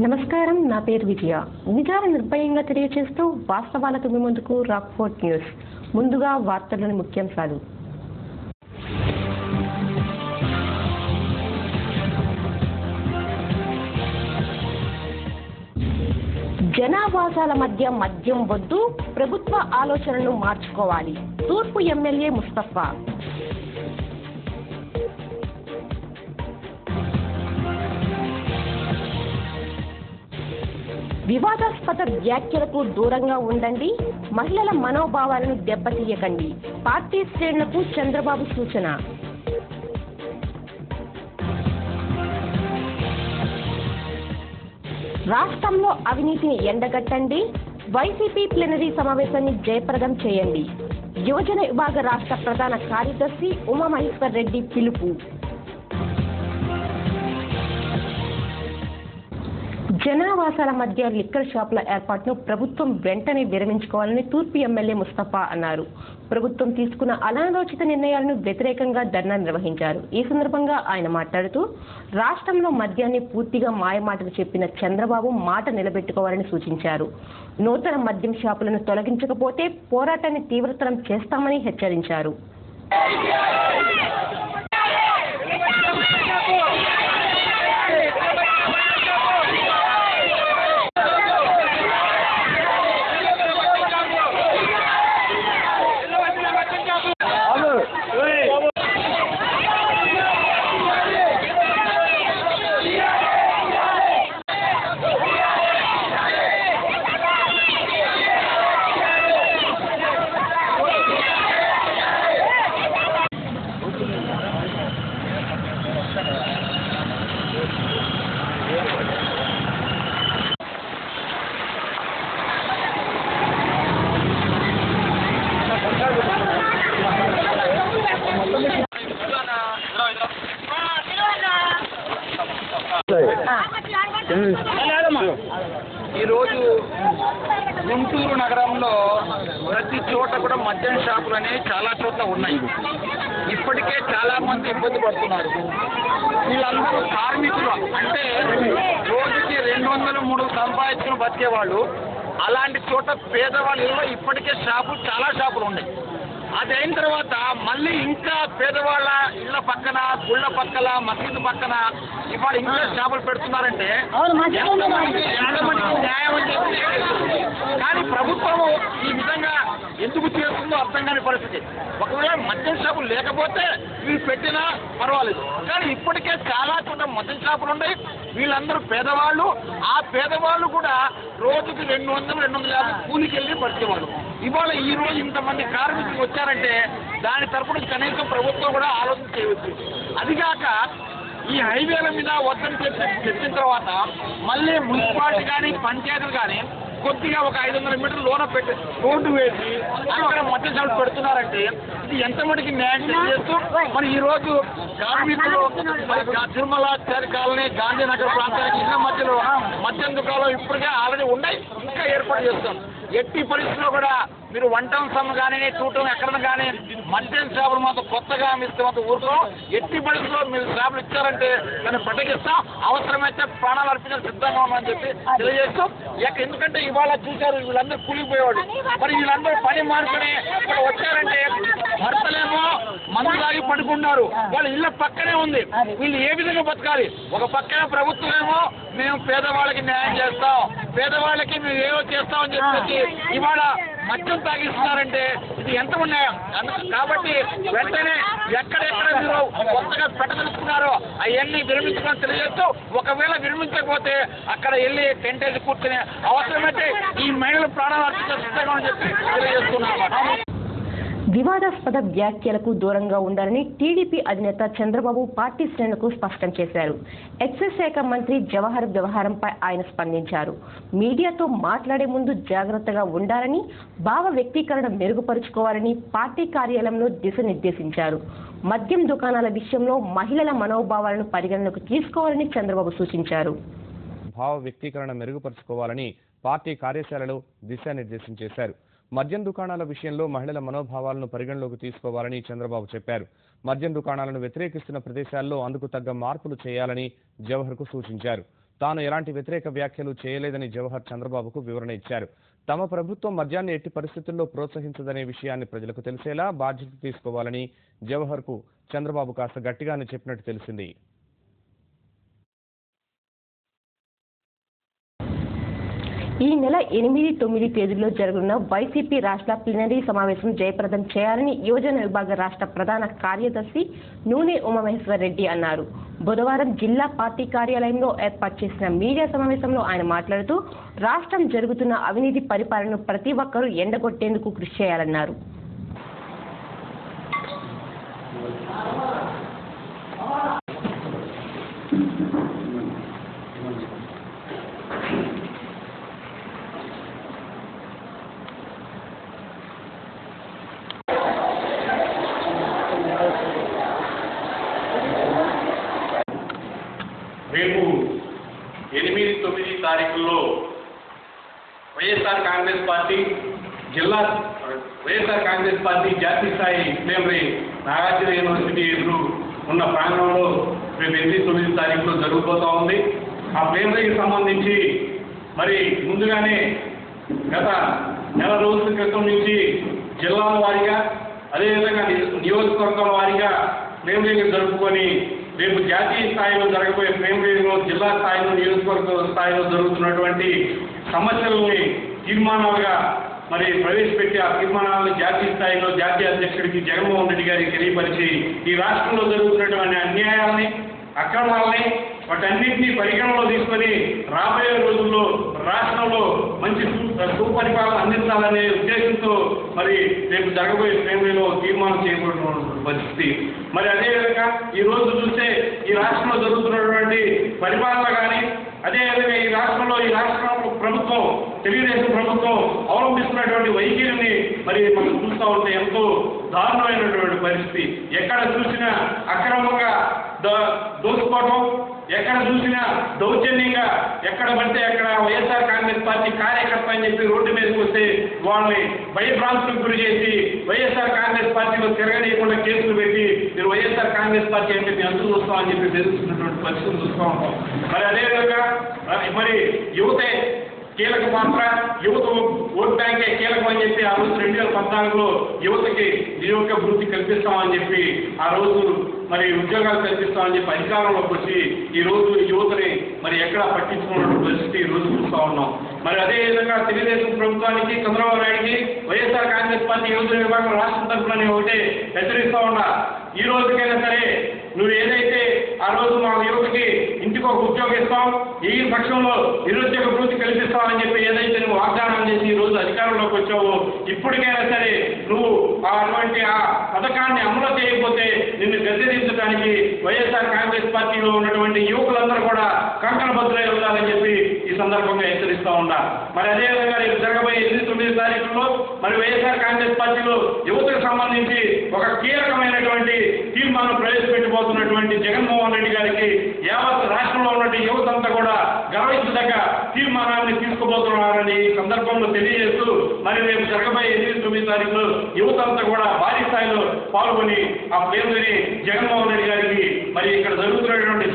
నమస్కారం, నా పేరు విజయ. నిజాలు నిర్భయంగా తెలియజేస్తూ వాస్తవాలకు మీ ముందుకు రాక్ఫోర్ట్ న్యూస్. ముందుగా వార్తల్లోని ముఖ్యాంశాలు. జనావాసాల మధ్య మద్యం వద్దు, ప్రభుత్వ ఆలోచనను మార్చుకోవాలి. తూర్పు ఎమ్మెల్యే ముస్తఫా. వివాదాస్పద వ్యాఖ్యలకు దూరంగా ఉండండి, మహిళల మనోభావాలను దెబ్బతీయకండి. పార్టీ శ్రేణులకు చంద్రబాబు సూచన. రాష్ట్రంలో అవినీతిని ఎండగట్టండి, వైసీపీ ప్లీనరీ సమావేశాన్ని జయప్రదం చేయండి. యువజన విభాగ రాష్ట్ర ప్రధాన కార్యదర్శి ఉమామహేశ్వర్ రెడ్డి పిలుపు. జనావాసాల మధ్య లిక్కర్ షాపుల ఏర్పాటును ప్రభుత్వం వెంటనే విరమించుకోవాలని తూర్పు ఎమ్మెల్యే ముస్తఫా అన్నారు. ప్రభుత్వం తీసుకున్న అనాలోచిత నిర్ణయాలను వ్యతిరేకంగా ధర్నా నిర్వహించారు. ఈ సందర్భంగా ఆయన మాట్లాడుతూ, రాష్ట్రంలో మద్యాన్ని పూర్తిగా మాయమాటలు చెప్పిన చంద్రబాబు మాట నిలబెట్టుకోవాలని సూచించారు. నూతన మద్యం షాపులను తొలగించకపోతే పోరాటాన్ని తీవ్రతరం చేస్తామని హెచ్చరించారు. ఈరోజు గుంటూరు నగరంలో ప్రతి చోట కూడా మద్యం షాపులు అనేవి చాలా చోట్ల ఉన్నాయి. ఇప్పటికే చాలా మంది ఇబ్బంది పడుతున్నారు. వీళ్ళందరూ కార్మికులు, అంటే రోజుకి 200-300 సంపాదించుకుని బతికేవాళ్ళు. అలాంటి చోట పేదవాళ్ళలో ఇప్పటికే చాలా షాపులు ఉన్నాయి. అది అయిన తర్వాత మళ్ళీ ఇంకా పేదవాళ్ళ ఇళ్ల పక్కన, గుళ్ళ పక్కన, మసీదు పక్కన ఇవాళ ఇంకా షాపులు పెడుతున్నారంటే న్యాయం అని చెప్పి. కానీ ప్రభుత్వం ఈ విధంగా ఎందుకు చేస్తుందో అర్థం కాని పరిస్థితి. ఒకవేళ మద్యం షాపులు లేకపోతే వీళ్ళు పెట్టినా పర్వాలేదు, కానీ ఇప్పటికే చాలా చోట మద్యం షాపులు ఉన్నాయి. వీళ్ళందరూ పేదవాళ్ళు. ఆ పేదవాళ్ళు కూడా రోజుకి 200-250 కూలికి వెళ్ళి బతికేవాళ్ళు. ఇవాళ ఈ రోజు ఇంతమంది కార్మికులు వచ్చారంటే దాని తరపున కనీసం ప్రభుత్వం కూడా ఆలోచన చేయవచ్చు. అదిగాక ఈ హైవేల మీద వద్దని చెప్పిన తర్వాత మళ్ళీ మున్సిపాలిటీ కానీ పంచాయతీలు కానీ కొద్దిగా ఒక 500 మీటర్లు లోన పెట్టి రోడ్డు వేసి అక్కడ మద్యం షాపులు పెడుతున్నారంటే ఇది ఎంత మటుకి న్యాయం చేస్తూ మరి ఈ రోజు కార్మికులు తిరుమల కాలనీ, గాంధీనగర్ ప్రాంతానికి ఇళ్ల మధ్యలో మద్యం దుకాణాలు ఇప్పటికే ఆల్రెడీ ఉన్నాయి, ఇంకా ఏర్పాటు చేస్తాం. ఎట్టి పరిస్థితుల్లో కూడా మీరు 1 టౌన్ సమ్ కానీ 2 టౌన్ ఎక్కడ కానీ మద్యం షాపులు మాత్రం కొత్తగా ఇస్తే మాత్రం ఊరుకో. ఎట్టి పరిస్థితుల్లో మీరు షాపులు ఇచ్చారంటే దాన్ని పట్టగిస్తాం, అవసరమైతే ప్రాణాలు అర్పించడం సిద్ధంగా ఉన్నామని చెప్పి తెలియజేస్తాం. ఎందుకంటే ఇవాళ చూశారు వీళ్ళందరూ కూలిపోయేవాడు. మరి వీళ్ళందరూ పని మానుకొని ఇక్కడ వచ్చారంటే భర్తలేమో మందు తాగి పడుకున్నారు, వాళ్ళ ఇళ్ళ పక్కనే ఉంది. వీళ్ళు ఏ విధంగా బతకాలి? ఒక పక్కన ప్రభుత్వం ఏమో మేము పేదవాళ్ళకి న్యాయం చేస్తాం, పేదవాళ్ళకి మేము ఏవో చేస్తామని చెప్పేసి ఇవాళ మద్యం తాగిస్తున్నారంటే ఇది ఎంత ఉన్నాయో. కాబట్టి వెంటనే ఎక్కడెక్కడ మీరు కొత్తగా పెట్టదలుచుకున్నారో అవన్నీ విరమించుకొని తెలియజేస్తూ, ఒకవేళ విరమించకపోతే అక్కడ వెళ్ళి టెంటేసి కూర్చుని అవసరమైతే ఈ మహిళలు ప్రాణాలు అర్పించే సిద్ధంగా అని చెప్పి తెలియజేస్తున్నాం. వివాదాస్పద వ్యాఖ్యలకు దూరంగా ఉండాలని టీడీపీ అధినేత చంద్రబాబు పార్టీ శ్రేణులకు స్పష్టం చేశారు. ఎక్సైజ్ శాఖ మంత్రి జవహర్ వ్యవహారంపై ఆయన స్పందించారు. మీడియాతో మాట్లాడే ముందు జాగ్రత్తగా ఉండాలని, భావ వ్యక్తీకరణ మెరుగుపరుచుకోవాలని పార్టీ కార్యాలయంలో దిశానిర్దేశించారు. మద్యం దుకాణాల విషయంలో మహిళల మనోభావాలను పరిగణనకు తీసుకోవాలని చంద్రబాబు సూచించారు. భావ వ్యక్తీకరణ మెరుగుపరుచుకోవాలని పార్టీ కార్యశాలలో దిశానిర్దేశం చేశారు. మద్యం దుకాణాల విషయంలో మహిళల మనోభావాలను పరిగణలోకి తీసుకోవాలని చంద్రబాబు చెప్పారు. మద్యం దుకాణాలను వ్యతిరేకిస్తున్న ప్రదేశాల్లో అందుకు తగ్గ మార్పులు చేయాలని జవహర్కు సూచించారు. తాను ఎలాంటి వ్యతిరేక వ్యాఖ్యలు చేయలేదని జవహర్ చంద్రబాబుకు వివరణ ఇచ్చారు. తమ ప్రభుత్వం మద్యాన్ని ఎట్టి పరిస్థితుల్లో ప్రోత్సహించదనే విషయాన్ని ప్రజలకు తెలిసేలా బాధ్యత తీసుకోవాలని జవహర్కు చంద్రబాబు కాస్త గట్టిగానే చెప్పినట్టు తెలిసింది. ఈ నెల 8-9 తేదీల్లో జరగనున్న వైసీపీ రాష్ట్ర ప్లీనరీ సమావేశం జయప్రదం చేయాలని యువజన విభాగ రాష్ట్ర ప్రధాన కార్యదర్శి నూనె ఉమామహేశ్వర్ రెడ్డి అన్నారు. బుధవారం జిల్లా పార్టీ కార్యాలయంలో ఏర్పాటు చేసిన మీడియా సమావేశంలో ఆయన మాట్లాడుతూ రాష్ట్రం జరుగుతున్న అవినీతి పరిపాలనను ప్రతి ఒక్కరూ ఎండగొట్టేందుకు కృషి చేయాలన్నారు. రేపు 8-9 తారీఖుల్లో వైఎస్ఆర్ కాంగ్రెస్ పార్టీ జాతీయ స్థాయి ప్లీనరీ నాగార్జున యూనివర్సిటీ ఎదురు ఉన్న ప్రాంగణంలో రేపు 8-9 తారీఖులో జరగబోతూ ఉంది. ఆ ప్లీనరీకి సంబంధించి మరి ముందుగానే గత నెల రోజుల క్రితం నుంచి జిల్లాల వారీగా అదేవిధంగా నియోజకవర్గాల వారీగా ప్లీనరీని జరుపుకొని రేపు జాతీయ స్థాయిలో జరగబోయే ప్లీనరీలో జిల్లా స్థాయిలో నియోజకవర్గ స్థాయిలో జరుగుతున్నటువంటి సమస్యలని తీర్మానాలుగా మరి ప్రవేశపెట్టి ఆ తీర్మానాలను జాతీయ స్థాయిలో జాతీయ అధ్యక్షుడికి జగన్మోహన్ రెడ్డి గారికి తెలియపరిచి ఈ రాష్ట్రంలో జరుగుతున్నటువంటి అన్యాయాలని అక్రమాలని వాటన్నింటినీ పరిగణలో తీసుకొని రాబోయే రోజుల్లో రాష్ట్రంలో మంచి సుపరిపాలన అందించాలనే ఉద్దేశంతో మరి రేపు జరగబోయే ప్లీనరీలో తీర్మానం చేయబడిన పరిస్థితి. మరి అదేవిధంగా ఈ రోజు చూస్తే ఈ రాష్ట్రంలో జరుగుతున్నటువంటి పరిపాలన కానీ అదేవిధంగా ఈ రాష్ట్ర ప్రభుత్వం తెలుగుదేశం ప్రభుత్వం అవలంబిస్తున్నటువంటి వైఖరిని మరి మనం చూస్తూ ఉంటే ఎంతో దారుణమైనటువంటి పరిస్థితి. ఎక్కడ చూసినా అక్రమంగా దోచుకోవడం, ఎక్కడ చూసినా దౌర్జన్యంగా ఎక్కడ పడితే అక్కడ వైఎస్ఆర్ కాంగ్రెస్ పార్టీ కార్యకర్త అని చెప్పి రోడ్డు మీదకి వస్తే వాళ్ళని భయభ్రాంతులకు గురి చేసి వైఎస్ఆర్ కాంగ్రెస్ పార్టీలో తిరగనీయకుండా కేసులు పెట్టి మీరు వైఎస్ఆర్ కాంగ్రెస్ పార్టీ అంటే మేము అందరూ చూస్తామని చెప్పి బెదిరిస్తున్నటువంటి పరిస్థితులు చూస్తూ ఉంటాం. మరి అదేవిధంగా మరి యువతే కీలక పాత్ర, యువత ఓట్ బ్యాంకే కీలకం అని చెప్పి ఆ రోజు 2014లో యువతకి నియోజక వృత్తి కల్పిస్తామని చెప్పి ఆ రోజు మరి ఉద్యోగాలు కల్పిస్తామని చెప్పి అధికారంలోకి వచ్చి ఈ రోజు యువతని మరి ఎక్కడా పట్టించుకున్న పరిస్థితి ఈ రోజు చూస్తూ ఉన్నాం. మరి అదేవిధంగా తెలుగుదేశం ప్రభుత్వానికి చంద్రబాబు నాయుడికి వైఎస్ఆర్ కాంగ్రెస్ పార్టీ యువజన విభాగం రాష్ట్ర తరఫున ఒకటే హెచ్చరిస్తూ ఉన్నా, ఈ రోజుకైనా సరే నువ్వు ఏదైతే ఆ రోజు మా యువతకి ఇంటికి ఒక ఉద్యోగం ఇస్తాం, ఈ పక్షంలో నిరుద్యోగ వృత్తి కల్పిస్తామని చెప్పి ఏదైతే నువ్వు వాగ్దానం చేసి ఈ రోజు అధికారంలోకి వచ్చావో ఇప్పటికైనా సరే నువ్వు అటువంటి ఆ పథకాన్ని అమలు చేయకపోతే నిన్ను గద్దెదించడానికి వైఎస్ఆర్ కాంగ్రెస్ పార్టీలో ఉన్నటువంటి యువకులందరూ కూడా కంకణబద్ధులై ఉండాలని చెప్పి ఈ సందర్భంగా హెచ్చరిస్తూ ఉన్నా. మరి అదేవిధంగా రేపు జరగబోయే 8-9 తారీఖుల్లో మరి వైఎస్ఆర్ కాంగ్రెస్ పార్టీలో యువతకు సంబంధించి ఒక కీలకమైనటువంటి తీర్మానం ప్రవేశపెట్టబోతున్నటువంటి జగన్మోహన్ రెడ్డి గారికి యావత్ రాష్ట్రంలో ఉన్నటువంటి యువత అంతా కూడా గర్వించదగ్గ తీర్మానాన్ని తీసుకోబోతున్నారని ఈ సందర్భంలో తెలియజేస్తూ మరి రేపు జరగబోయే 8-9 తారీఖులో యువత అంతా కూడా భారీ స్థాయిలో పాల్గొని ఆ ప్లీనరీని జగన్మోహన్ రెడ్డి గారికి మరి ఇక్కడ జరుగుతున్నటువంటి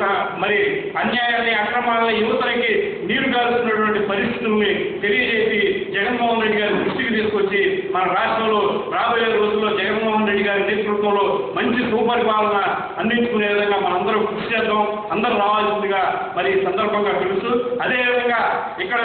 మరి అన్యాయాన్ని అక్రమాలని యువతకి నీరు గారుతున్నటువంటి పరిస్థితుల్ని తెలియజేసి జగన్మోహన్ రెడ్డి గారి దృష్టికి తీసుకొచ్చి మన రాష్ట్రంలో రాబోయే రోజుల్లో జగన్మోహన్ రెడ్డి గారి నేతృత్వంలో మంచి సుపరిపాలన అందించుకునే విధంగా మనందరం కృషి చేద్దాం, అందరూ రావాల్సిందిగా మరి ఈ సందర్భంగా తెలుసు. అదేవిధంగా ఇక్కడ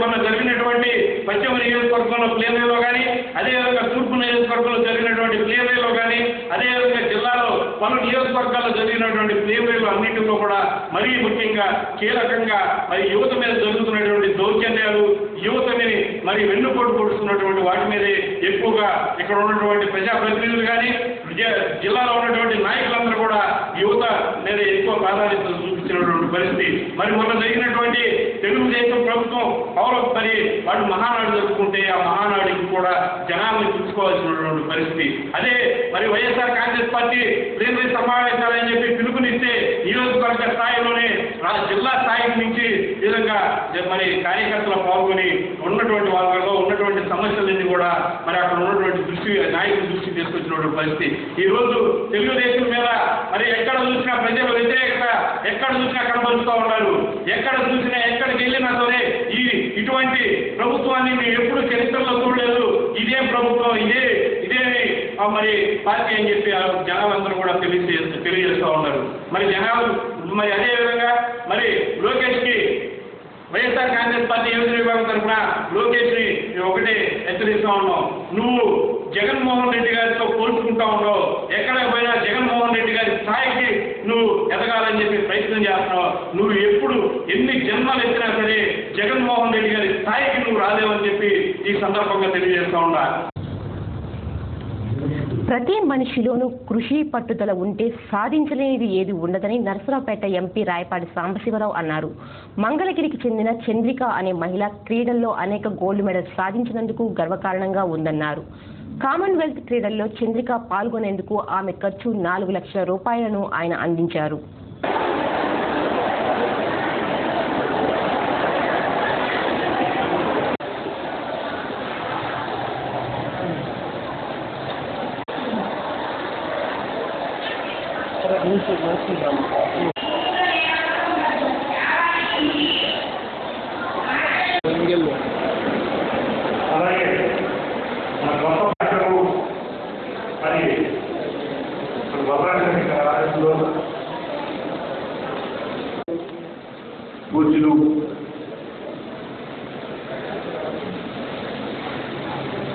మొన్న జరిగినటువంటి పశ్చిమ నియోజకవర్గంలో ప్లీనరీలో కానీ అదేవిధంగా తూర్పు నియోజకవర్గంలో జరిగినటువంటి ప్లీనరీలో కానీ అదేవిధంగా జిల్లాలో పలు నియోజకవర్గాల్లో జరిగినటువంటి ప్లీనరీలు అన్నింటిలో కూడా మరీ ముఖ్యంగా కీలకంగా మరి యువత మీద జరుగుతున్నటువంటి దౌర్జన్యాలు, యువతని మరి వెన్నుపోటు పొడుస్తున్నటువంటి వాటి మీదే ఎక్కువగా ఇక్కడ ఉన్నటువంటి ప్రజాప్రతినిధులు కానీ జిల్లాలో ఉన్నటువంటి నాయకులందరూ కూడా యువత మీద ఎక్కువ ప్రాధాన్యత చూపించినటువంటి పరిస్థితి. మరి మొన్న జరిగినటువంటి తెలుగుదేశం ప్రభుత్వం మరి వాడు మహానాడు జరుపుకుంటే ఆ మహానాడికి కూడా జనాలను చూసుకోవాల్సినటువంటి పరిస్థితి. అదే మరి వైఎస్ఆర్ కాంగ్రెస్ పార్టీ ప్లీనరీ సమావేశాలని చెప్పి పిలుపునిస్తే నియోజకవర్గ స్థాయిలోనే జిల్లా స్థాయి నుంచి ఈ విధంగా మరి కార్యకర్తలు పాల్గొని ఉన్నటువంటి వాళ్ళలో ఉన్నటువంటి సమస్యలన్నీ కూడా మరి అక్కడ ఉన్నటువంటి నాయకుల దృష్టి తీసుకొచ్చినటువంటి పరిస్థితి. ఈ రోజు తెలుగుదేశం మీద మరి ఎక్కడ చూసినా ప్రజల వ్యతిరేకత ఎక్కడ చూసినా కనబరుస్తూ ఉన్నారు. ఎక్కడ చూసినా ఎక్కడికి వెళ్ళినా సరే ఇటువంటి ప్రభుత్వాన్ని మేము ఎప్పుడు చరిత్రలో చూడలేదు, ఇదే ప్రభుత్వం ఇదేమి మరి పార్టీ అని చెప్పి జనాలందరూ కూడా తెలియజేస్తూ ఉన్నారు. మరి జనాలు మరి అదేవిధంగా మరి లోకేష్కి వైఎస్ఆర్ కాంగ్రెస్ పార్టీ యువజన విభాగం తరఫున లోకేష్ని ఒకటే హెచ్చరిస్తూ ఉన్నాం. నువ్వు జగన్మోహన్ రెడ్డి గారితో పోల్చుకుంటా ఉన్నావు, ఎక్కడ పోయినా జగన్మోహన్ రెడ్డి గారి స్థాయికి నువ్వు ఎదగాలని చెప్పి ప్రయత్నం చేస్తున్నావు. నువ్వు ఎప్పుడు ఎన్ని జన్మలు ఎత్తినా సరే జగన్మోహన్ రెడ్డి గారి స్థాయికి నువ్వు రాలేవని చెప్పి ఈ సందర్భంగా తెలియజేస్తూ ఉన్నా. ప్రతి మనిషిలోనూ కృషి పట్టుదల ఉంటే సాధించలేనిది ఏది ఉండదని నరసరావుపేట ఎంపీ రాయపాటి సాంబశివరావు అన్నారు. మంగళగిరికి చెందిన చంద్రిక అనే మహిళ క్రీడల్లో అనేక గోల్డ్ మెడల్స్ సాధించినందుకు గర్వకారణంగా ఉందన్నారు. కామన్వెల్త్ క్రీడల్లో చంద్రిక పాల్గొనేందుకు ఆమె ఖర్చు 4 లక్షల రూపాయలను ఆయన అందించారు. అలాగే మన గొప్ప పంటలు మరి రాజ్యంలో పూజలు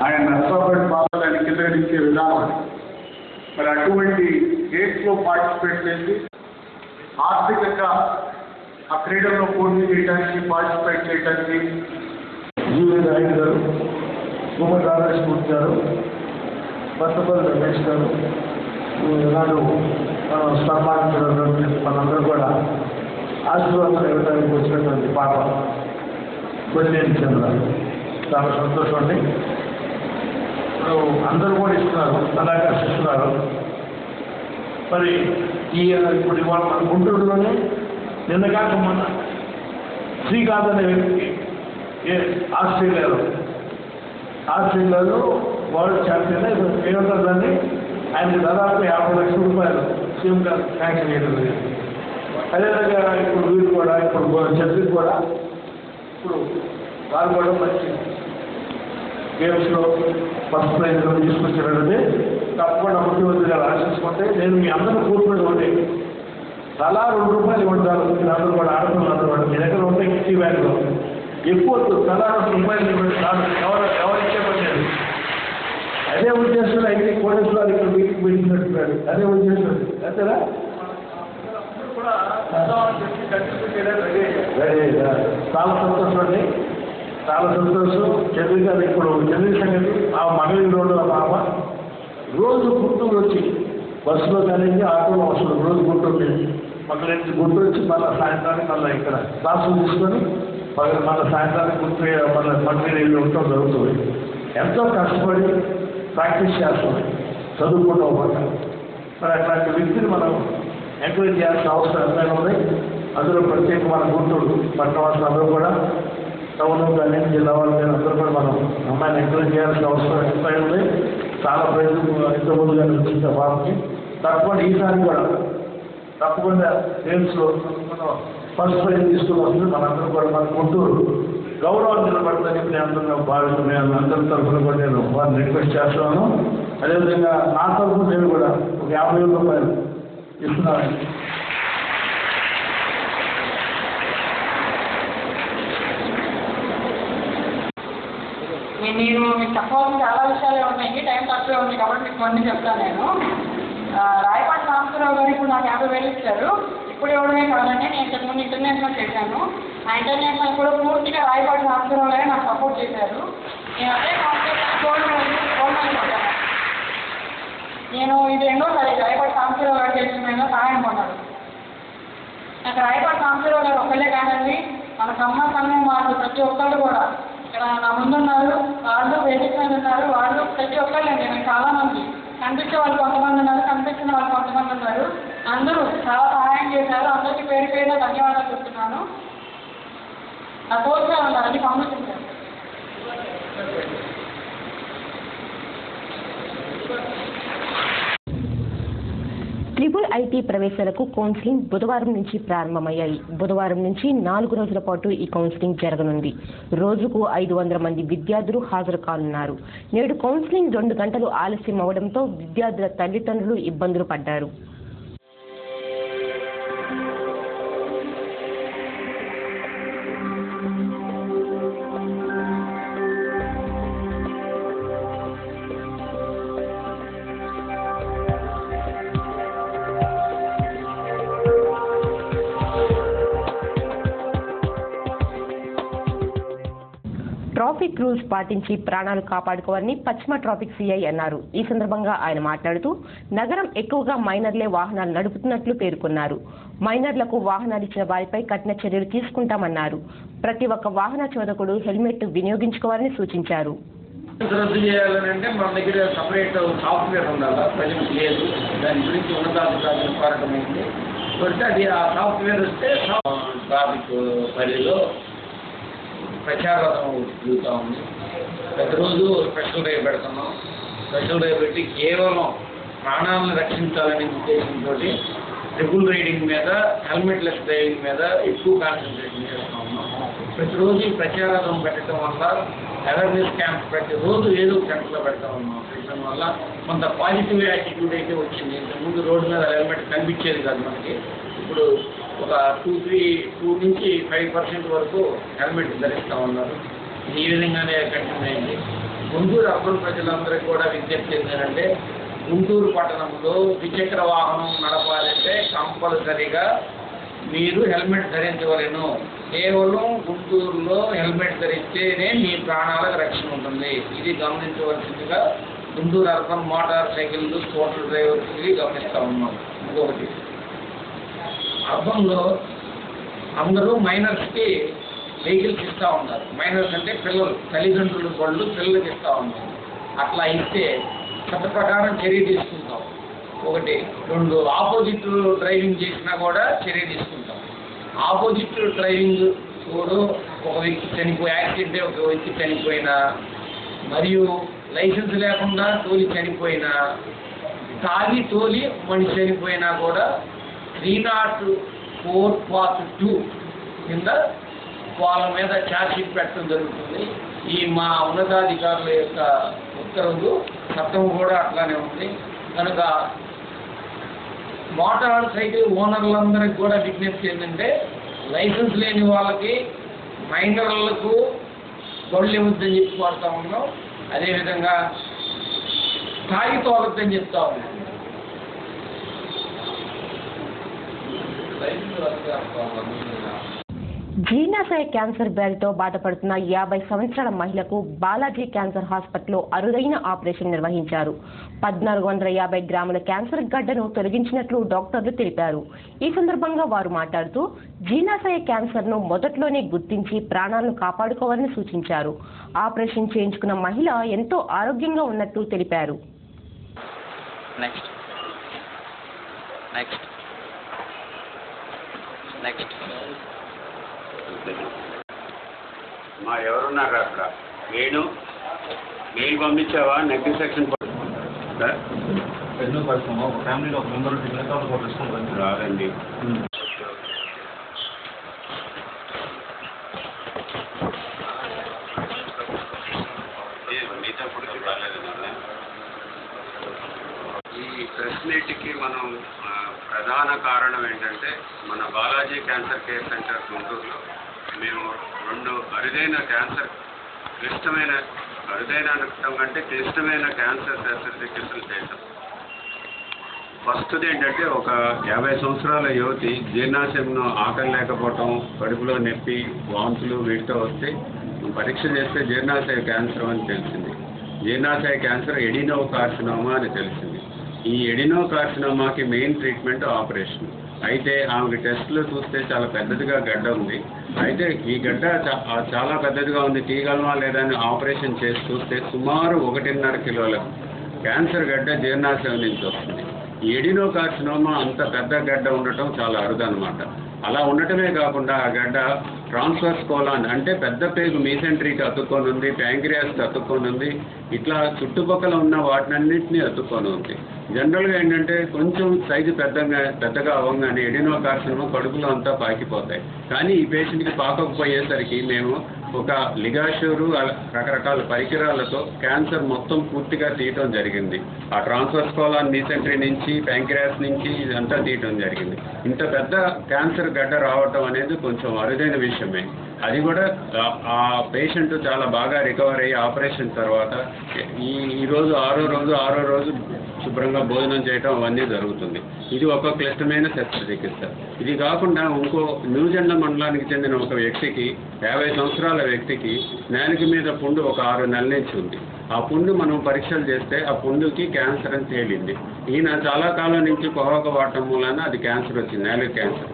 ఆయన నష్టపడి పాపాలని కిందరించే విధానం. మరి అటువంటి గేట్స్లో పార్టిసిపేట్ చేసి ఆర్థికంగా ఆ క్రీడల్లో పోటీ చేయడానికి పార్టిసిపేట్ చేయడానికి జీవీ నాయుడు గారు, గుమ్మడి రాధాకృష్ణ గారు, పట్టపల్లి రమేష్ గారు ఈనాడు మనం సన్మానించడం మనందరూ కూడా ఆశీర్వాదం ఇవ్వడానికి వచ్చినటువంటి పాప కొన్నేని చంద్ర చాలా సంతోషం అండి. ఇప్పుడు అందరూ కూడా ఇస్తున్నారు, అలాగే ఇస్తున్నారు. మరి ఇప్పుడు ఇవాళ మన గుంటూరులోనే నిన్నగాక మన శ్రీకాంత్ అనే వ్యక్తికి ఆస్ట్రేలియాలో వరల్డ్ ఛాంపియన్ ఏమంటారు ఆయనకి దాదాపు 50 లక్షల రూపాయలు సీఎం గారు శాంక్షన్ చేయడం జరిగింది. అదేవిధంగా ఇప్పుడు వీరు కూడా ఇప్పుడు చంద్రులు కూడా ఇప్పుడు వారు కూడా మంచి గేమ్స్లో ఫస్ట్ ప్రైజ్ తీసుకొచ్చినట్టు తప్పకుండా ముఖ్యమంత్రి గారు ఆశించుకుంటే నేను మీ అందరూ కూర్చొని ఉండే తలా 2 రూపాయలు ఇవ్వడాలు మీరు అందరూ కూడా ఆడుతున్నారు. కూడా మీ దగ్గర ఉంటే కిటీ బ్యాగ్లో ఎక్కువ తలా 2 రూపాయలు ఎవరు ఇచ్చేపట్లేదు. అదే ఉద్దేశంలో అయితే కోటేశ్వరాలు ఇక్కడ మీటింగ్ పెట్టినట్టున్నారు. అదే ఉద్దేశం అంతేనా చాలా సంతోషం అండి, చాలా సంతోషం. చంద్రిక గారు ఇప్పుడు చంద్రిక సంగతి ఆ మంగళగిరి రోడ్డు పాప రోజు గుంటూరు వచ్చి బస్సులో కానీ ఆటోలో వస్తుంది. రోజు గుంటూరు మంగళగిరి గుంటూరు వచ్చి మళ్ళీ సాయంత్రానికి మళ్ళీ ఇక్కడ క్లాసులు తీసుకొని మళ్ళీ సాయంత్రానికి గుంటూరు మళ్ళీ మంగళగిరి ఉండటం జరుగుతుంది. ఎంతో కష్టపడి ప్రాక్టీస్ చేస్తుంది, చదువుకుంటూ ఉంటాం. మరి అట్లాంటి వ్యక్తిని మనం ఎంకరేజ్ చేయాల్సిన అవసరం ఎంతైనా ఉంది. అందులో ప్రత్యేక మన గుంటూరు పట్టణవాసులు అందరూ కూడా టౌన్ కానీ జిల్లా వాళ్ళు కానీ అందరూ కూడా మనం అమ్మాయిని ఎంకరేజ్ చేయాల్సిన అవసరం ఎంతైనా ఉంది. చాలా ప్రజలు ఇంతకుముందుగా వచ్చిన బాబుకి తప్పకుండా ఈసారి కూడా తప్పకుండా గేమ్స్లో మనం ఫస్ట్ ప్రైజ్ తీసుకుని వస్తుంది. మనందరూ కూడా మన గుంటూరు గౌరవం నిలబడుతుందని చెప్పి నేను అందరూ భావిస్తున్నాను. అందరి తరఫున కూడా నేను వారిని రిక్వెస్ట్ చేస్తున్నాను. అదేవిధంగా నా తరఫున నేను కూడా ఒక 50,000 రూపాయలు ఇస్తున్నానండి. మీరు మీకు చెప్పాల్సిన చాలా విషయాలే ఉన్నాయి, టైం తక్కువే ఉంది కాబట్టి మీకు అన్నీ చెప్తాను నేను. రాయపాటి సాంబశివరావు గారు ఇప్పుడు నాకు 50,000 ఇచ్చారు. ఇప్పుడు ఇవ్వడమే కాదండి, నేను ఇంతకుముందు ఇంటర్నేషనల్ చేశాను. ఆ ఇంటర్నేషనల్ కూడా పూర్తిగా రాయపాటి సాంబశివరావు గారే నాకు సపోర్ట్ చేశారు. నేను అదే కాన్సెప్ట్ గోల్డ్ నేను ఇది రెండోసారి రాయపాటి సాంబశివరావు గారు చేసిన సహాయం పొందాను. నాకు రాయపాటి సాంబశివరావు గారు ఒక్కళ్ళే కాదండి, మన సంఘం వాళ్ళు ప్రతి ఒక్కళ్ళు కూడా ఇక్కడ నా ముందున్నారు, వాళ్ళు వేదిక మీద ఉన్నారు, వాళ్ళు ప్రతి ఒక్కళ్ళండి. నేను చాలామంది కనిపించే వాళ్ళు కొంతమంది ఉన్నారు, కనిపించిన వాళ్ళు కొంతమంది ఉన్నారు. అందరూ చాలా సహాయం చేశారు. అందరికీ పేరు పేరుగా ధన్యవాదాలు చెప్తున్నాను. నా కోరిక ఉన్నారు అది పంపించారు. IIT ప్రవేశాలకు కౌన్సిలింగ్ బుధవారం నుంచి ప్రారంభమయ్యాయి. బుధవారం నుంచి 4 రోజుల పాటు ఈ కౌన్సిలింగ్ జరగనుంది. రోజుకు 500 మంది విద్యార్థులు హాజరు కానున్నారు. నేడు కౌన్సిలింగ్ 2 గంటలు ఆలస్యం అవడంతో విద్యార్థుల తల్లిదండ్రులు ఇబ్బందులు పడ్డారు. ట్రాఫిక్ రూల్స్ పాటించి ప్రాణాలు కాపాడుకోవాలని పశ్చిమ ట్రాఫిక్ సిఐ అన్నారు. ఈ సందర్భంగా ఆయన మాట్లాడుతూ నగరం ఎక్కువగా మైనర్లే వాహనాలు నడుపుతున్నట్లు పేర్కొన్నారు. మైనర్లకు వాహనాలు ఇచ్చిన వారిపై కఠిన చర్యలు తీసుకుంటామన్నారు. ప్రతి ఒక్క వాహన చోదకుడు హెల్మెట్ వినియోగించుకోవాలని సూచించారు. రద్దు చేయాలంటే మన దగ్గర సపరేట్ సాఫ్ట్వేర్ ఉండాలి, ప్రజెంట్ లేదు. దాని గురించి ఉన్నతాధికారులు పోరాటమైంది. అది ఆ సాఫ్ట్వేర్ వస్తే ట్రాఫిక్ పరిధిలో ప్రచారం జరుగుతూ ఉంది. ప్రతిరోజు స్పెషల్ డ్రైవ్ పెడుతున్నాం. స్పెషల్ డ్రైవ్ పెట్టి కేవలం ప్రాణాలను రక్షించాలనే ఉద్దేశంతో ట్రిపుల్ రైడింగ్ మీద, హెల్మెట్లెస్ డ్రైవింగ్ మీద ఎక్కువ కాన్సన్ట్రేషన్ చేస్తూ ఉన్నాం. ప్రతిరోజు ప్రచారం పెట్టడం వల్ల, అవేర్నెస్ క్యాంప్ ప్రతిరోజు ఏదో సెంటర్లో పెడతా ఉన్నాం. పెట్టడం వల్ల కొంత పాజిటివ్ యాటిట్యూడ్ అయితే వచ్చింది. ఇంతకుముందు రోడ్డు మీద హెల్మెట్ కనిపించేది కాదు మనకి. ఇప్పుడు ఒక 2 నుంచి 5% వరకు హెల్మెట్ ధరిస్తూ ఉన్నారు. ఈ విధంగానే కంటిన్యూ అయింది. గుంటూరు అర్బన్ ప్రజలందరికీ కూడా విజ్ఞప్తి ఏంటంటే, గుంటూరు పట్టణంలో ద్విచక్ర వాహనం నడపాలంటే కంపల్సరీగా మీరు హెల్మెట్ ధరించవలేను. కేవలం గుంటూరులో హెల్మెట్ ధరిస్తేనే మీ ప్రాణాలకు రక్షణ ఉంటుంది. ఇది గమనించవలసిందిగా గుంటూరు అర్బన్ మోటార్ సైకిళ్ళు, స్కూటర్ డ్రైవర్స్కి గమనిస్తూ ఉన్నాం. ఇంకొకటి, అర్బన్లో అందరూ మైనర్స్కి వెహికల్స్ ఇస్తూ ఉన్నారు. మైనర్స్ అంటే పిల్లలు, తల్లిదండ్రుల వాళ్ళు పిల్లలకి ఇస్తూ ఉన్నారు. అట్లా ఇస్తే చట్ట ప్రకారం చర్య తీసుకుంటాం. 1, 2 ఆపోజిట్ డ్రైవింగ్ చేసినా కూడా చర్య తీసుకుంటాం. ఆపోజిట్ డ్రైవింగ్ కూడా ఒక వ్యక్తి యాక్సిడెంట్ ఒక వ్యక్తి చనిపోయినా, మరియు లైసెన్స్ లేకుండా తోలి చనిపోయినా, తాగి తోలి మనిషి చనిపోయినా కూడా 304(2) కింద వాళ్ళ మీద ఛార్జ్షీట్ పెట్టడం జరుగుతుంది. ఈ మా ఉన్నతాధికారుల యొక్క ఉత్తర్వులు, చట్టం కూడా అట్లానే ఉంది. కనుక మోటార్ సైకిల్ ఓనర్లందరికీ కూడా విజ్ఞప్తి ఏంటంటే, లైసెన్స్ లేని వాళ్ళకి, మైనర్లకు గొడవలు ఇవ్వద్దని చెప్పి కోరుతా ఉన్నాం. అదేవిధంగా తాగి తోలొద్దని చెప్తా ఉన్నాం. జీర్ణాశయ క్యాన్సర్ వ్యాధితో బాధపడుతున్న 50 సంవత్సరాల మహిళకు బాలాజీ క్యాన్సర్ హాస్పిటల్లో అరుదైన ఆపరేషన్ నిర్వహించారు. 1450 గ్రాముల క్యాన్సర్ గడ్డను తొలగించినట్లు డాక్టర్లు తెలిపారు. ఈ సందర్భంగా వారు మాట్లాడుతూ జీర్ణాశయ క్యాన్సర్ను మొదట్లోనే గుర్తించి ప్రాణాలను కాపాడుకోవాలని సూచించారు. ఆపరేషన్ చేయించుకున్న మహిళ ఎంతో ఆరోగ్యంగా ఉన్నట్లు తెలిపారు. మా ఎవరున్నారు అక్కడ? మెయిల్ పంపించావా? నెగిటివ్ సెక్షన్ ఎన్నో పరిశ్రమ ఒక ఫ్యామిలీలో ఒక మెంబర్ రాదండి. ఈ ప్రెస్ మీట్కి మనం ప్రధాన కారణం ఏంటంటే, మన బాలాజీ క్యాన్సర్ కేర్ సెంటర్ గుంటూరులో మేము 2 అరుదైన క్లిష్టమైన క్యాన్సర్ శస్త్రచికిత్సలు చేశాం. ఫస్ట్ది ఏంటంటే, ఒక 50 సంవత్సరాల యువతి జీర్ణాశయంలో ఆకలి లేకపోవటం, కడుపులో నొప్పి, వాంతులు వీటితో వస్తే పరీక్ష చేస్తే జీర్ణాశయ క్యాన్సర్ అని తెలిసింది. జీర్ణాశయ క్యాన్సర్ ఎడినోకార్సినోమా అని తెలిసింది. ఈ ఎడినోకార్సినోమాకి మెయిన్ ట్రీట్మెంట్ ఆపరేషన్. అయితే ఆమెకి టెస్ట్లో చూస్తే చాలా పెద్దదిగా గడ్డ ఉంది. అయితే ఈ గడ్డ చాలా పెద్దదిగా ఉంది, తీయగలమా లేదా అని ఆపరేషన్ చేసి చూస్తే సుమారు 1.5 కిలోల క్యాన్సర్ గడ్డ జీర్ణాశయం నుంచి వస్తుంది. ఈ ఎడినోకార్సినోమా అంత పెద్ద గడ్డ ఉండటం చాలా అరుదు అనమాట. అలా ఉండటమే కాకుండా ఆ గడ్డ ట్రాన్స్వర్స్ కోలాన్ అంటే పెద్ద పేగు మీసెంట్రీకి అతుక్కొని ఉంది, ప్యాంక్రియాస్కి అతుక్కొని ఉంది, ఇట్లా చుట్టుపక్కల ఉన్న వాటినన్నింటినీ అతుక్కొని ఉంది. జనరల్గా ఏంటంటే కొంచెం సైజు పెద్దగా అవ్వగానే ఎడినోకార్సినోమా కడుపులో అంతా పాకిపోతాయి. కానీ ఈ పేషెంట్కి పాకకపోయేసరికి మేము ఒక లిగాష్యూరు రకరకాల పరికరాలతో క్యాన్సర్ మొత్తం పూర్తిగా తీయటం జరిగింది. ఆ ట్రాన్స్వర్స్ కోలాన్ మీసెంట్రీ నుంచి ప్యాంక్రియాస్ నుంచి ఇదంతా తీయటం జరిగింది. ఇంత పెద్ద క్యాన్సర్ గడ్డ రావటం అనేది కొంచెం అరుదైన విషయమే. అది కూడా ఆ పేషెంట్ చాలా బాగా రికవర్ అయ్యి ఆపరేషన్ తర్వాత ఈరోజు ఆరో రోజు శుభ్రంగా భోజనం చేయటం అవన్నీ జరుగుతుంది. ఇది ఒక క్లిష్టమైన శస్త్రచికిత్స. ఇది కాకుండా ఇంకో న్యూజెండ్ల మండలానికి చెందిన ఒక వ్యక్తికి 50 సంవత్సరాల వ్యక్తికి నేలకి మీద పుండు ఒక 6 నెలల నుంచి ఉంది. ఆ పుండు మనం పరీక్షలు చేస్తే ఆ పుండుకి క్యాన్సర్ అని తేలింది. ఈయన చాలా కాలం నుంచి పొగాకు వాడటం మూలాన అది క్యాన్సర్ వచ్చింది, నేలకి క్యాన్సర్.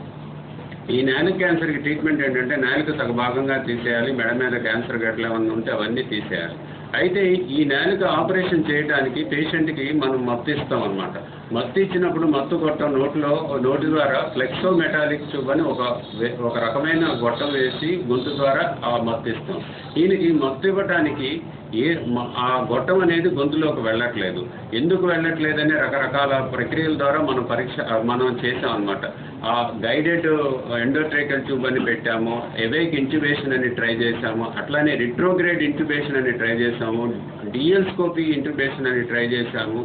ఈ నేలకి క్యాన్సర్కి ట్రీట్మెంట్ ఏంటంటే నేలకు సగభాగంగా తీసేయాలి, మెడ మీద క్యాన్సర్ గడ్డలు ఏమన్నా ఉంటే అవన్నీ తీసేయాలి. అయితే ఈ నేలకు ఆపరేషన్ చేయడానికి పేషెంట్కి మనం మత్తు ఇస్తాం అన్నమాట. మత్తు ఇచ్చినప్పుడు మత్తు గొట్టం నోటి ద్వారా ఫ్లెక్సోమెటాలిక్ ట్యూబ్ అని ఒక రకమైన గొట్టం వేసి గొంతు ద్వారా ఆ మత్తు ఇస్తాం. ఈయనకి మత్తు ఇవ్వటానికి ఆ గొట్టం అనేది గొంతులోకి వెళ్ళట్లేదు. ఎందుకు వెళ్ళట్లేదని రకరకాల ప్రక్రియల ద్వారా మనం చేసాం అన్నమాట. ఆ గైడెడ్ ఎండోట్రేకల్ ట్యూబ్ అని పెట్టాము, ఎవేక్ ఇంట్యుబేషన్ అని ట్రై చేసాము, అట్లానే రిట్రోగ్రేడ్ ఇంట్యుబేషన్ అని ట్రై చేసాము, డిఎల్స్కోపిక్ ఇంట్యుబేషన్ అని ట్రై చేసాము,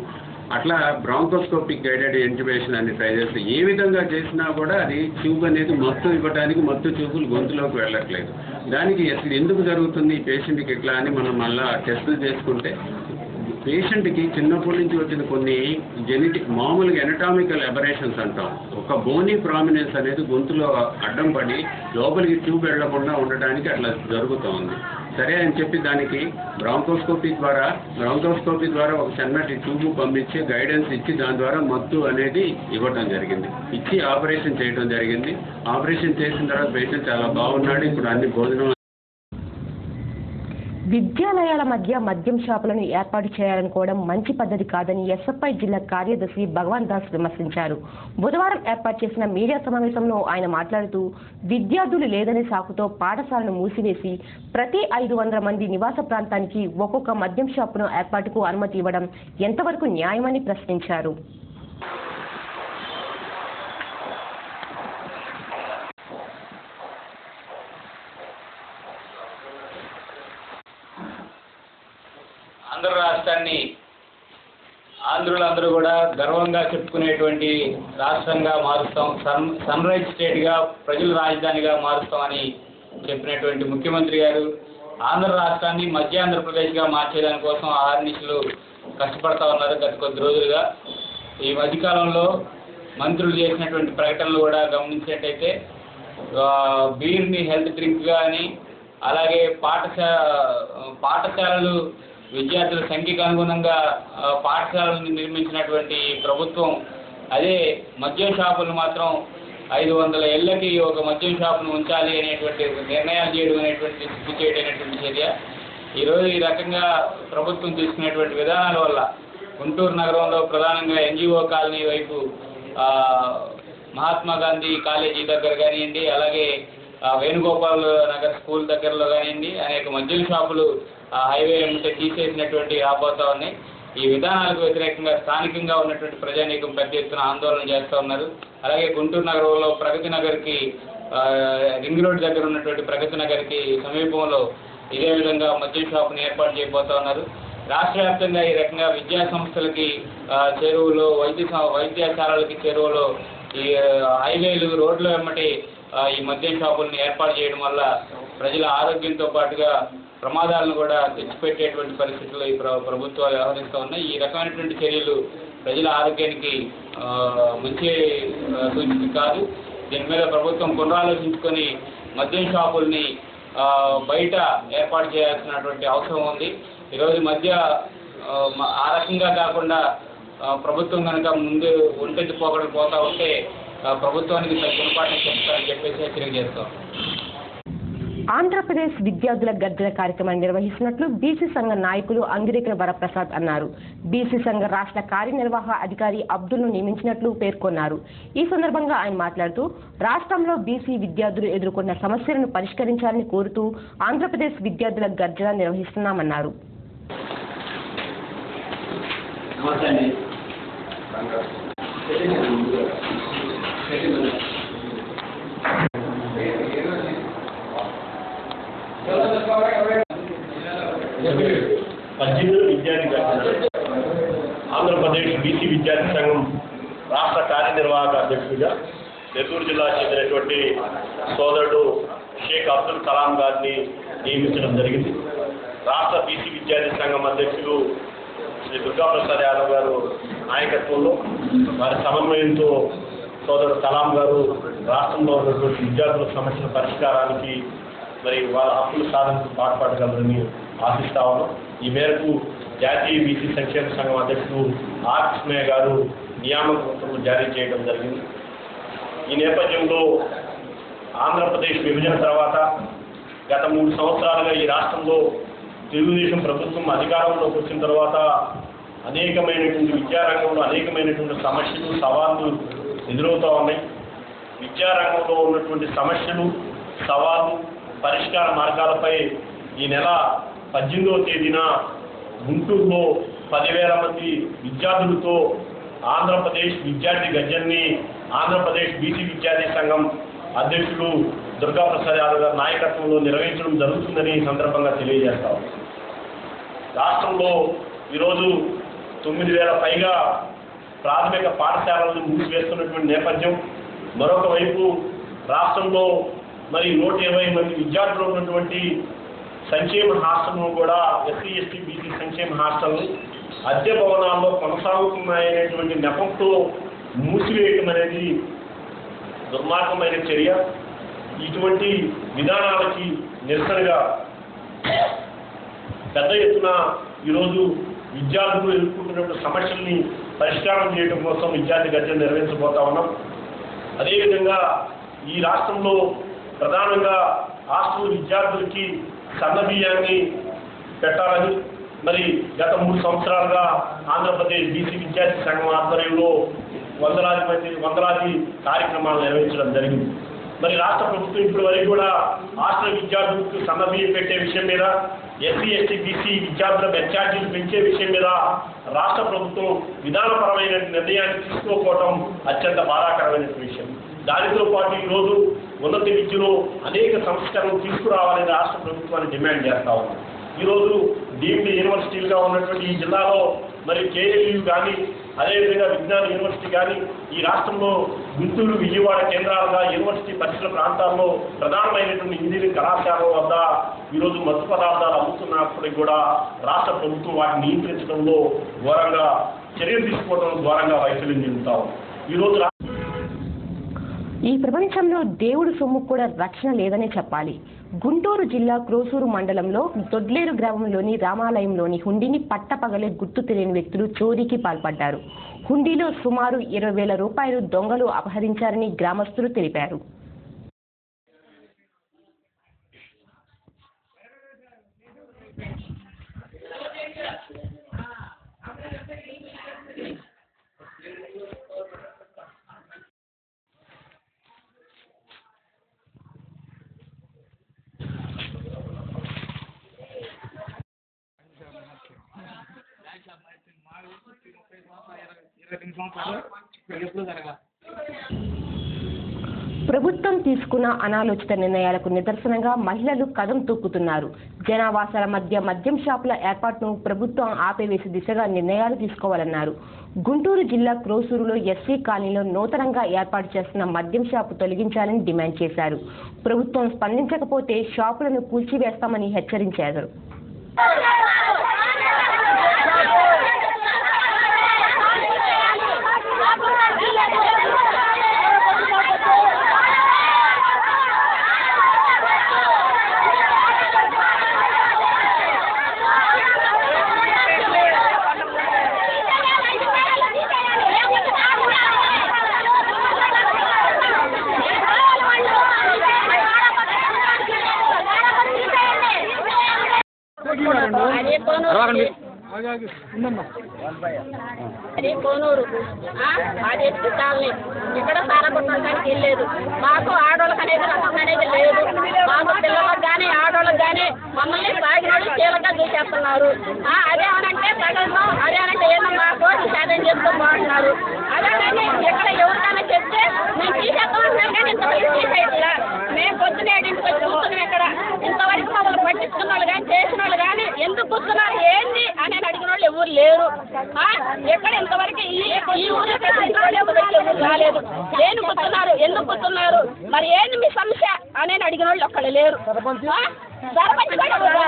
అట్లా బ్రాంకోస్కోపిక్ గైడెడ్ ఇంట్యుబేషన్ అని ట్రై చేస్తే ఏ విధంగా చేసినా కూడా అది ట్యూబ్ అనేది మత్తు ఇవ్వడానికి మత్తు ట్యూబులు గొంతులోకి వెళ్ళట్లేదు. దానికి అసలు ఎందుకు జరుగుతుంది ఈ పేషెంట్కి ఇట్లా అని మనం మళ్ళీ టెస్టులు చేసుకుంటే పేషెంట్కి చిన్నప్పటి నుంచి వచ్చిన కొన్ని మామూలుగా ఎనటామికల్ అబరేషన్స్ అంటాం. ఒక బోనీ ప్రామినెన్స్ అనేది గొంతులో అడ్డం పడి లోపలికి ట్యూబ్ వెళ్లకుండా ఉండడానికి అట్లా జరుగుతూ ఉంది. సరే అని చెప్పి దానికి బ్రాంకోస్కోపీ ద్వారా ఒక సన్నటి ట్యూబ్ పంపించి గైడెన్స్ ఇచ్చి దాని ద్వారా మత్తు అనేది ఇవ్వటం జరిగింది. ఇచ్చి ఆపరేషన్ చేయడం జరిగింది. ఆపరేషన్ చేసిన తర్వాత పేషెంట్ చాలా బాగున్నాడు. ఇప్పుడు అన్ని భోజనం. విద్యాలయాల మధ్య మద్యం షాపులను ఏర్పాటు చేయాలనుకోవడం మంచి పద్ధతి కాదని ఎస్ఎఫ్ఐ జిల్లా కార్యదర్శి భగవాన్ దాస్ విమర్శించారు. బుధవారం ఏర్పాటు చేసిన మీడియా సమావేశంలో ఆయన మాట్లాడుతూ విద్యార్థులు లేదనే సాకుతో పాఠశాలను మూసివేసి ప్రతి 500 మంది నివాస ప్రాంతానికి ఒక్కొక్క మద్యం షాపును ఏర్పాటుకు అనుమతి ఇవ్వడం ఎంతవరకు న్యాయమని ప్రశ్నించారు. ఆంధ్ర రాష్ట్రాన్ని ఆంధ్రులందరూ కూడా గర్వంగా చెప్పుకునేటువంటి రాష్ట్రంగా మారుస్తాం, సన్ రైజ్ స్టేట్గా ప్రజల రాజధానిగా మారుస్తామని చెప్పినటువంటి ముఖ్యమంత్రి గారు ఆంధ్ర రాష్ట్రాన్ని మధ్య ఆంధ్రప్రదేశ్గా మార్చేదాని కోసం ఆర్నిషులు కష్టపడతా ఉన్నారు గత కొద్ది రోజులుగా. ఈ మధ్యకాలంలో మంత్రులు చేసినటువంటి ప్రకటనలు కూడా గమనించినట్టయితే బీర్ని హెల్త్ డ్రింక్గా అని, అలాగే పాఠశాలలు విద్యార్థుల సంఖ్యకు అనుగుణంగా పాఠశాలను నిర్మించినటువంటి ప్రభుత్వం అదే మద్యం షాపులు మాత్రం 500 ఏళ్ళకి ఒక మద్యం షాపును ఉంచాలి అనేటువంటి నిర్ణయాలు చేయడం అనేటువంటి సిగ్గుచేటైనటువంటి చర్య. ఈరోజు ఈ రకంగా ప్రభుత్వం తీసుకునేటువంటి విధానాల వల్ల గుంటూరు నగరంలో ప్రధానంగా ఎన్జిఓ కాలనీ వైపు మహాత్మా గాంధీ కాలేజీ దగ్గర కానివ్వండి, అలాగే వేణుగోపాల్ నగర్ స్కూల్ దగ్గరలో కానివ్వండి అనేక మద్యం షాపులు హైవే ఉంటే తీసేసినటువంటి రాబోతా ఉన్నాయి. ఈ విధానాలకు వ్యతిరేకంగా స్థానికంగా ఉన్నటువంటి ప్రజానీకం పెద్ద ఎత్తున ఆందోళన చేస్తూ ఉన్నారు. అలాగే గుంటూరు నగరంలో ప్రగతి నగర్కి రింగ్ రోడ్ దగ్గర ఉన్నటువంటి ప్రగతి నగర్కి సమీపంలో ఇదే విధంగా మద్యం షాపును ఏర్పాటు చేయబోతా ఉన్నారు. రాష్ట్ర వ్యాప్తంగా ఈ రకంగా విద్యా సంస్థలకి చెరువులు, వైద్యశాలలకి చెరువులు, ఈ హైవేలు రోడ్ల వెంబటి ఈ మద్యం షాపులను ఏర్పాటు చేయడం వల్ల ప్రజల ఆరోగ్యంతో పాటుగా ప్రమాదాలను కూడా తెచ్చిపెట్టేటువంటి పరిస్థితుల్లో ఈ ప్రభుత్వాలు వ్యవహరిస్తూ ఉన్నాయి. ఈ రకమైనటువంటి చర్యలు ప్రజల ఆరోగ్యానికి మంచి సూచిక కాదు. దీని మీద ప్రభుత్వం పునరాలోచించుకొని మద్యం షాపుల్ని బయట ఏర్పాటు చేయాల్సినటువంటి అవసరం ఉంది. ఈరోజు ఆ రకంగా కాకుండా ప్రభుత్వం కనుక ముందు ఒంటెత్తి పోతా ఉంటే ప్రభుత్వానికి గుణపాఠం చెప్తారని చెప్పేసి హెచ్చరిక చేస్తాం. ఆంధ్రప్రదేశ్ విద్యార్థుల గర్జన కార్యక్రమాన్ని నిర్వహిస్తున్నట్లు బీసీ సంఘ నాయకులు అంగిరేకుల వరప్రసాద్ అన్నారు. బీసీ సంఘ రాష్ట్ర కార్యనిర్వాహక అధికారి అబ్దుల్ను నియమించినట్లు పేర్కొన్నారు. ఈ సందర్భంగా ఆయన మాట్లాడుతూ రాష్ట్రంలో బీసీ విద్యార్థులు ఎదుర్కొన్న సమస్యలను పరిష్కరించాలని కోరుతూ ఆంధ్రప్రదేశ్ విద్యార్థుల గర్జన నిర్వహిస్తున్నామన్నారు. విద్యార్థి ఆంధ్రప్రదేశ్ బీసీ విద్యార్థి సంఘం రాష్ట్ర కార్యనిర్వాహక అధ్యక్షుడిగా నెల్లూరు జిల్లా చెందినటువంటి సోదరుడు షేక్ అబ్దుల్ కలాం గారిని నియమించడం జరిగింది. రాష్ట్ర బీసీ విద్యార్థి సంఘం అధ్యక్షులు శ్రీ దుర్గాప్రసాద్ యాదవ్ గారు నాయకత్వంలో వారి సమన్వయంతో సోదరుడు కలాం గారు రాష్ట్రంలో ఉన్నటువంటి విద్యార్థుల సమస్యల పరిష్కారానికి మరి వాళ్ళ హక్కుల సాధనకు పాటుపడగలరని ఆశిస్తా ఉన్నాం. ఈ మేరకు జాతీయ బీసీ సంక్షేమ సంఘం అధ్యక్షుడు ఆర్ కృష్ణయ్య గారు నియామక ఉత్తర్వులు జారీ చేయడం జరిగింది. ఈ నేపథ్యంలో ఆంధ్రప్రదేశ్ విభజన తర్వాత గత 3 సంవత్సరాలుగా ఈ రాష్ట్రంలో తెలుగుదేశం ప్రభుత్వం అధికారంలోకి వచ్చిన తర్వాత అనేకమైనటువంటి విద్యారంగంలో అనేకమైనటువంటి సమస్యలు సవాళ్లు ఎదురవుతూ ఉన్నాయి. విద్యారంగంలో ఉన్నటువంటి సమస్యలు సవాళ్లు పరిష్కార మార్గాలపై ఈ నెల 18వ తేదీన గుంటూరులో 10,000 మంది విద్యార్థులతో ఆంధ్రప్రదేశ్ విద్యార్థి గర్జన్ని ఆంధ్రప్రదేశ్ బీసీ విద్యార్థి సంఘం అధ్యక్షులు దుర్గాప్రసాద్ యాదవ్ గారి నాయకత్వంలో నిర్వహించడం జరుగుతుందని ఈ సందర్భంగా తెలియజేస్తాం. రాష్ట్రంలో ఈరోజు 9,000 పైగా ప్రాథమిక పాఠశాలలను మూసివేస్తున్నటువంటి నేపథ్యం, మరొక వైపు రాష్ట్రంలో మరి 120 మంది విద్యార్థులు ఉన్నటువంటి సంక్షేమ హాస్టల్ను కూడా ఎస్సీ ఎస్టీ బీసీ సంక్షేమ హాస్టల్ని అద్దె భవనాల్లో కొనసాగుతున్నాయనేటువంటి నెపంతో మూసివేయటం అనేది దుర్మార్గమైన చర్య. ఇటువంటి విధానాలకి నిరసనగా పెద్ద ఎత్తున ఈరోజు విద్యార్థులు ఎదుర్కొంటున్నటువంటి సమస్యల్ని పరిష్కారం చేయడం కోసం విద్యార్థి గర్జన నిర్వహించబోతా ఉన్నాం. అదేవిధంగా ఈ రాష్ట్రంలో ప్రధానంగా హాస్టల్ విద్యార్థులకి సన్నబియ్యాన్ని పెట్టాలని మరి గత 3 సంవత్సరాలుగా ఆంధ్రప్రదేశ్ బీసీ విద్యార్థి సంఘం ఆధ్వర్యంలో వందలాది కార్యక్రమాలు నిర్వహించడం జరిగింది. మరి రాష్ట్ర ప్రభుత్వం ఇప్పటి వరకు కూడా హాస్టల్ విద్యార్థులకు సన్నబియ్యం పెట్టే విషయం మీద, ఎస్సీ ఎస్టీ బీసీ విద్యార్థుల మెచ్చార్జీలు పెంచే విషయం మీద రాష్ట్ర ప్రభుత్వం విధానపరమైన నిర్ణయాన్ని తీసుకోకపోవడం అత్యంత బాధాకరమైన విషయం. దానితో పాటు ఈరోజు ఉన్నత విద్యలో అనేక సంస్కరణలు తీసుకురావాలని రాష్ట్ర ప్రభుత్వాన్ని డిమాండ్ చేస్తా ఉన్నాం. ఈరోజు డీమ్డ్ యూనివర్సిటీలుగా ఉన్నటువంటి ఈ జిల్లాలో మరి కేఎల్యూ కానీ అదేవిధంగా విజ్ఞాన యూనివర్సిటీ కానీ ఈ రాష్ట్రంలో గుంటూరు విజయవాడ కేంద్రాలుగా యూనివర్సిటీ పరిసర ప్రాంతాల్లో ప్రధానమైనటువంటి ఇంజనీరింగ్ కళాశాల వద్ద ఈరోజు మత్తు పదార్థాలు అమ్ముతున్నప్పటికీ కూడా రాష్ట్ర ప్రభుత్వం వాటిని నియంత్రించడంలో ఘోరంగా చర్యలు తీసుకోవడం ద్వారంగా వైఫల్యం చెందుతాం. ఈరోజు ఈ ప్రపంచంలో దేవుడు సొమ్ము కూడా రక్షణ లేదనే చెప్పాలి. గుంటూరు జిల్లా క్రోసూరు మండలంలో దొడ్లేరు గ్రామంలోని రామాలయంలోని హుండీని పట్టపగలే గుర్తు తెలియని వ్యక్తులు చోరీకి పాల్పడ్డారు. హుండీలో సుమారు 20,000 రూపాయలు దొంగలు అపహరించారని గ్రామస్తులు తెలిపారు. ప్రభుత్వం తీసుకున్న అనాలోచిత నిర్ణయాలకు నిదర్శనంగా మహిళలు కదం తొక్కుతున్నారు. జనావాసాల మధ్య మద్యం షాపుల ఏర్పాటును ప్రభుత్వం ఆపివేసే దిశగా నిర్ణయాలు తీసుకోవాలన్నారు. గుంటూరు జిల్లా క్రోసూరులో ఎస్సీ కాలనీలో నూతనంగా ఏర్పాటు చేస్తున్న మద్యం షాపు తొలగించాలని డిమాండ్ చేశారు. ప్రభుత్వం స్పందించకపోతే షాపులను కూల్చివేస్తామని హెచ్చరించారు. అది కోనూరు అది ఎత్తి కాలనీ ఇక్కడ సారా కొట్టడానికి వెళ్ళలేదు. మాకు ఆడవాళ్ళకి అనేది రక్షణ అనేది లేదు. మాకు పిల్లలకు కానీ ఆడవాళ్ళకి కానీ మమ్మల్ని తాగినోళ్ళు చీలగా చూసేస్తున్నారు. అదేమనంటే ప్రజలను అదేనంటే ఏదో మా కోటి సాధన చేస్తూ బాగుంటున్నారు. అదేనంటే ఇక్కడ ఎవరికైనా చెప్తే మేము తీసేస్తాం కానీ ఇంతవరకు తీసేయట్లా. మేము పొద్దున 7ంటికి వచ్చి కూర్చున్నాం. ఇక్కడ ఇంతవరకు మమ్మల్ని పట్టించుకున్న వాళ్ళు కానీ చేసిన వాళ్ళు కానీ ఎందుకు కూర్చున్నారు ఏంటి అని అడిగిన వాళ్ళు ఎవరు లేరు. ఎక్కడ ఇంతవరకు ఈ ఊళ్ళో ఎవరు రాలేదు. దేని కూర్చున్నారు ఎందుకు కూర్చున్నారు మరి ఏంది మీ సమస్య అని అడిగిన వాళ్ళు ఒక్కళ్ళు లేరు. సర్పంచ్ కూడా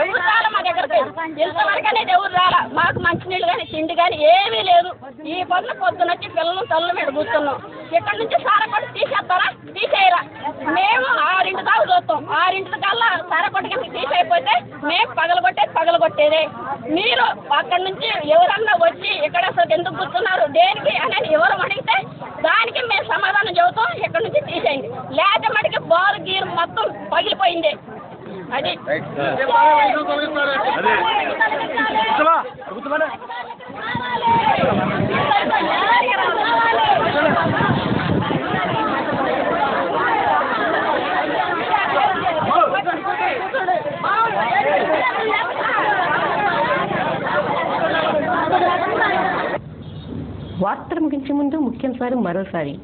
ఎవరు రాలా మా దగ్గరికి. ఇంతవరకు అనేది ఎవరు రాలా. మాకు మంచినీళ్ళు కానీ తిండి కానీ ఏమీ లేదు. ఈ పొద్దునొచ్చి పిల్లలు తల్లు మీద కూర్చున్నాం. ఇక్కడ నుంచి సారకొట్టు తీసేస్తారా తీసేయరా. మేము 6 దాకా చూస్తాం. 6 కల్లా సారకొట్టు కనుక తీసేయకపోతే మేము పగలగొట్టేదే. మీరు అక్కడి నుంచి ఎవరన్నా వచ్చి ఇక్కడ అసలు ఎందుకు కూర్చున్నారు దేనికి అనేది ఎవరు అడిగితే దానికి మేము సమాధానం చెబుతాం. ఇక్కడ నుంచి తీసేయండి. లేకపోతే మటుకి బారు గీరు మొత్తం పగిలిపోయింది. అది వార్తలు ముగించే ముందు ముఖ్యాంశాలు మరోసారి.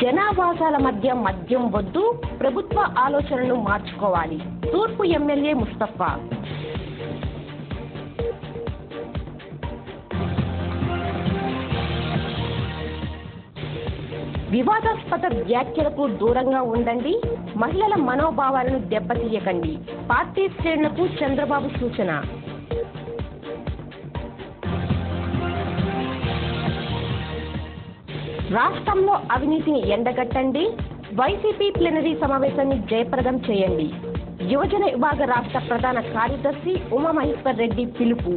జనావాసాల మధ్య మద్యం వద్దు, ప్రభుత్వ ఆలోచనను మార్చుకోవాలి. తూర్పు ఎమ్మెల్యే ముస్తఫా. వివాదాస్పద వ్యాఖ్యలకు దూరంగా ఉండండి. మహిళల మనోభావాలను దెబ్బతీయకండి. పార్టీ శ్రేణులకు చంద్రబాబు సూచన. రాష్ట్రంలో అవినీతిని ఎండగట్టండి. వైసీపీ ప్లీనరీ సమావేశాన్ని జయప్రదం చేయండి. యువజన విభాగ రాష్ట్ర ప్రధాన కార్యదర్శి ఉమామహేశ్వర్ రెడ్డి పిలుపు.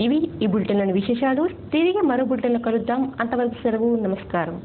ఇవి ఈ బులెటిన్లోని విశేషాలు. తిరిగి మరో బులెటిన్లో కలుద్దాం. అంతవరకు సెలవు. నమస్కారం.